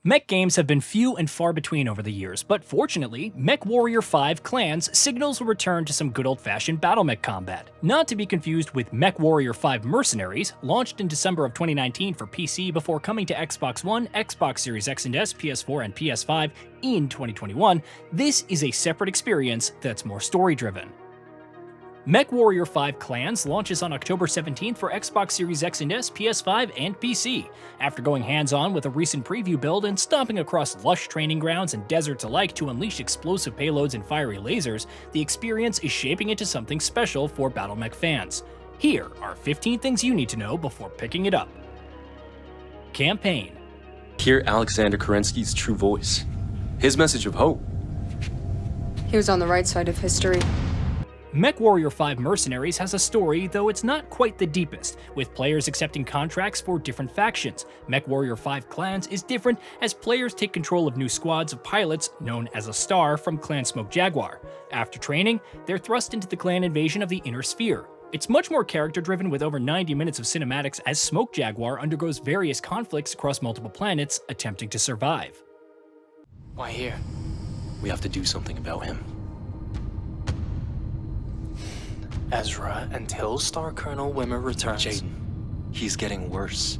Mech games have been few and far between over the years, but fortunately, MechWarrior 5 Clans signals a return to some good old-fashioned BattleMech combat. Not to be confused with MechWarrior 5 Mercenaries, launched in December of 2019 for PC before coming to Xbox One, Xbox Series X and S, PS4, and PS5 in 2021, this is a separate experience that's more story-driven. MechWarrior 5 Clans launches on October 17th for Xbox Series X and S, PS5, and PC. After going hands-on with a recent preview build and stomping across lush training grounds and deserts alike to unleash explosive payloads and fiery lasers, the experience is shaping into something special for BattleMech fans. Here are 15 things you need to know before picking it up. Campaign. Hear Alexander Kerensky's true voice. His message of hope. He was on the right side of history. MechWarrior 5 Mercenaries has a story, though it's not quite the deepest, with players accepting contracts for different factions. MechWarrior 5 Clans is different as players take control of new squads of pilots known as a Star from Clan Smoke Jaguar. After training, they're thrust into the clan invasion of the Inner Sphere. It's much more character-driven with over 90 minutes of cinematics as Smoke Jaguar undergoes various conflicts across multiple planets, attempting to survive. Why here? We have to do something about him. Ezra until Star Colonel Wimmer returns. Jaden, he's getting worse.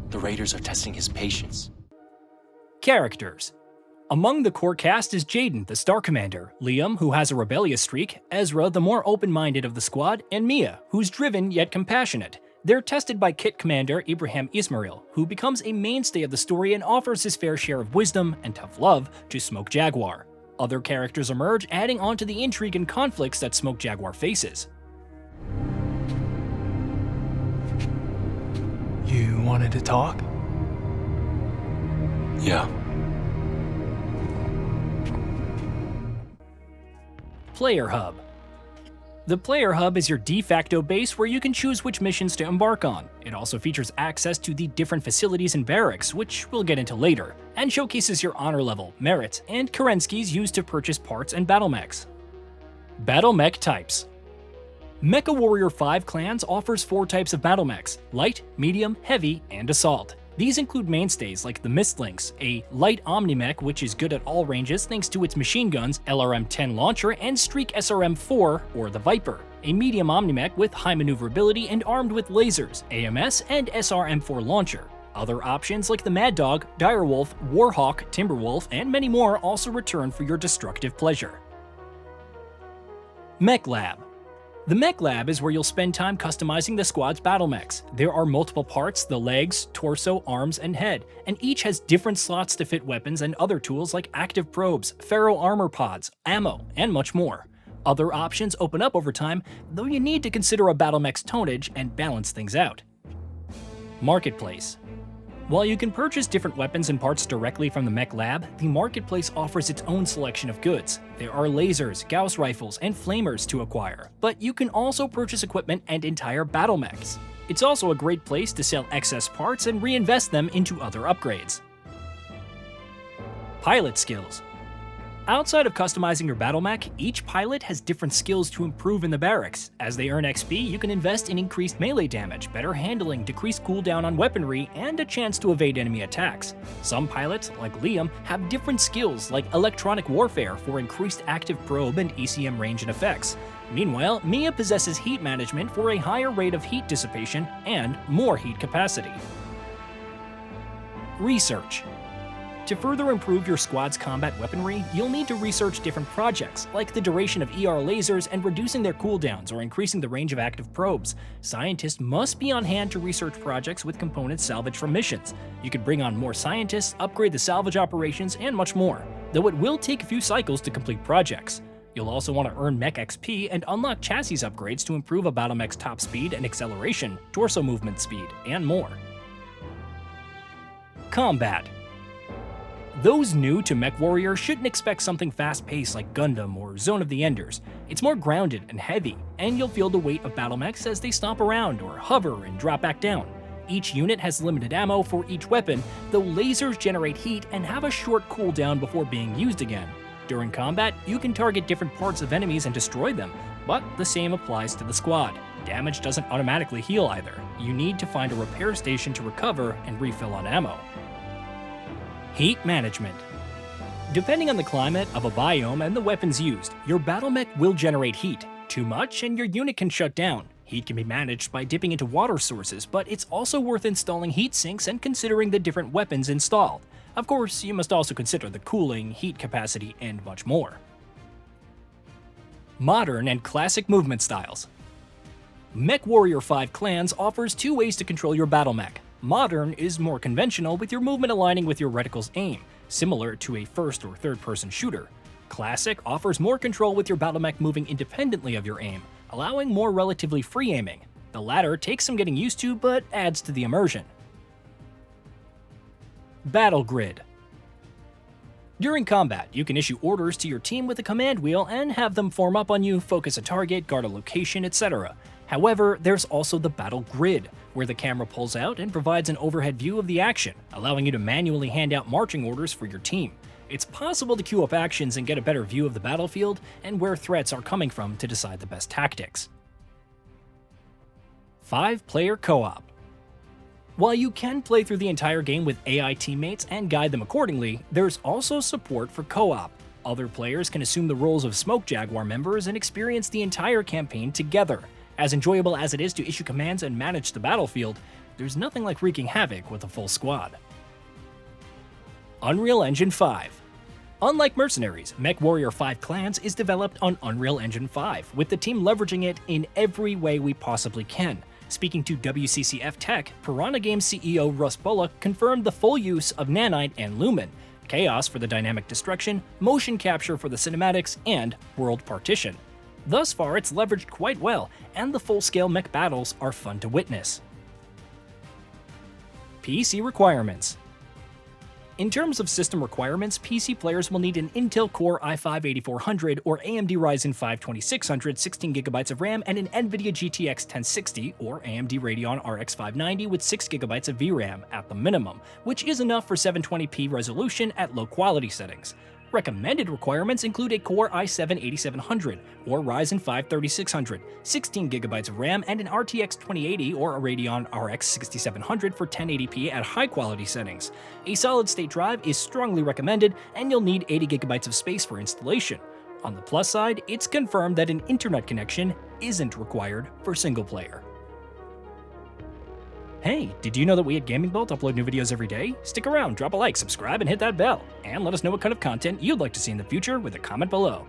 The Raiders are testing his patience. Characters. Among the core cast is Jaden, the Star Commander, Liam, who has a rebellious streak, Ezra, the more open-minded of the squad, and Mia, who's driven yet compassionate. They're tested by Kit Commander Ibrahim Ismail, who becomes a mainstay of the story and offers his fair share of wisdom and tough love to Smoke Jaguar. Other characters emerge, adding on to the intrigue and conflicts that Smoke Jaguar faces. You wanted to talk? Yeah. Player Hub. The Player Hub is your de facto base where you can choose which missions to embark on. It also features access to the different facilities and barracks, which we'll get into later, and showcases your honor level, merits, and Kerenskys used to purchase parts and BattleMechs. BattleMech types. MechWarrior 5 Clans offers 4 types of BattleMechs: light, medium, heavy, and assault. These include mainstays like the Mistlynx, a light Omni-Mech which is good at all ranges thanks to its machine guns, LRM-10 launcher, and Streak SRM-4, or the Viper, a medium Omni-Mech with high maneuverability and armed with lasers, AMS, and SRM-4 launcher. Other options like the Mad Dog, Direwolf, Warhawk, Timberwolf, and many more also return for your destructive pleasure. Mech Lab. The Mech Lab is where you'll spend time customizing the squad's BattleMechs. There are multiple parts: the legs, torso, arms, and head, and each has different slots to fit weapons and other tools like active probes, ferro armor pods, ammo, and much more. Other options open up over time, though you need to consider a BattleMech's tonnage and balance things out. Marketplace. While you can purchase different weapons and parts directly from the Mech Lab, the Marketplace offers its own selection of goods. There are lasers, Gauss rifles, and flamers to acquire, but you can also purchase equipment and entire BattleMechs. It's also a great place to sell excess parts and reinvest them into other upgrades. Pilot skills. Outside of customizing your BattleMech, each pilot has different skills to improve in the barracks. As they earn XP, you can invest in increased melee damage, better handling, decreased cooldown on weaponry, and a chance to evade enemy attacks. Some pilots, like Liam, have different skills like electronic warfare for increased active probe and ECM range and effects. Meanwhile, Mia possesses heat management for a higher rate of heat dissipation and more heat capacity. Research. To further improve your squad's combat weaponry, you'll need to research different projects, like the duration of ER lasers and reducing their cooldowns or increasing the range of active probes. Scientists must be on hand to research projects with components salvaged from missions. You can bring on more scientists, upgrade the salvage operations, and much more, though it will take a few cycles to complete projects. You'll also want to earn Mech XP and unlock chassis upgrades to improve a BattleMech's top speed and acceleration, torso movement speed, and more. Combat. Those new to MechWarrior shouldn't expect something fast-paced like Gundam or Zone of the Enders. It's more grounded and heavy, and you'll feel the weight of BattleMechs as they stomp around or hover and drop back down. Each unit has limited ammo for each weapon, though lasers generate heat and have a short cooldown before being used again. During combat, you can target different parts of enemies and destroy them, but the same applies to the squad. Damage doesn't automatically heal either. You need to find a repair station to recover and refill on ammo. Heat management. Depending on the climate of a biome and the weapons used, your BattleMech will generate heat. Too much and your unit can shut down. Heat can be managed by dipping into water sources, but it's also worth installing heat sinks and considering the different weapons installed. Of course, you must also consider the cooling, heat capacity, and much more. Modern and classic movement styles. MechWarrior 5 Clans offers two ways to control your BattleMech. Modern is more conventional, with your movement aligning with your reticle's aim, similar to a first or third-person shooter. Classic offers more control with your BattleMech moving independently of your aim, allowing more relatively free aiming. The latter takes some getting used to, but adds to the immersion. Battle Grid. During combat, you can issue orders to your team with a command wheel and have them form up on you, focus a target, guard a location, etc. However, there's also the Battle Grid, where the camera pulls out and provides an overhead view of the action, allowing you to manually hand out marching orders for your team. It's possible to queue up actions and get a better view of the battlefield and where threats are coming from to decide the best tactics. 5-player co-op. While you can play through the entire game with AI teammates and guide them accordingly, there's also support for co-op. Other players can assume the roles of Smoke Jaguar members and experience the entire campaign together. As enjoyable as it is to issue commands and manage the battlefield, there's nothing like wreaking havoc with a full squad. Unreal Engine 5. Unlike Mercenaries, MechWarrior 5 Clans is developed on Unreal Engine 5, with the team leveraging it in every way we possibly can. Speaking to WCCF Tech, Piranha Games CEO Russ Bullock confirmed the full use of Nanite and Lumen, Chaos for the dynamic destruction, motion capture for the cinematics, and world partition. Thus far, it's leveraged quite well, and the full-scale mech battles are fun to witness. PC requirements. In terms of system requirements, PC players will need an Intel Core i5-8400 or AMD Ryzen 5 2600 16GB of RAM and an NVIDIA GTX 1060 or AMD Radeon RX 590 with 6GB of VRAM at the minimum, which is enough for 720p resolution at low quality settings. Recommended requirements include a Core i7-8700 or Ryzen 5 3600, 16GB of RAM, and an RTX 2080 or a Radeon RX 6700 for 1080p at high quality settings. A solid-state drive is strongly recommended, and you'll need 80GB of space for installation. On the plus side, it's confirmed that an internet connection isn't required for single player. Hey, did you know that we at Gaming Bolt upload new videos every day? Stick around, drop a like, subscribe, and hit that bell. And let us know what kind of content you'd like to see in the future with a comment below.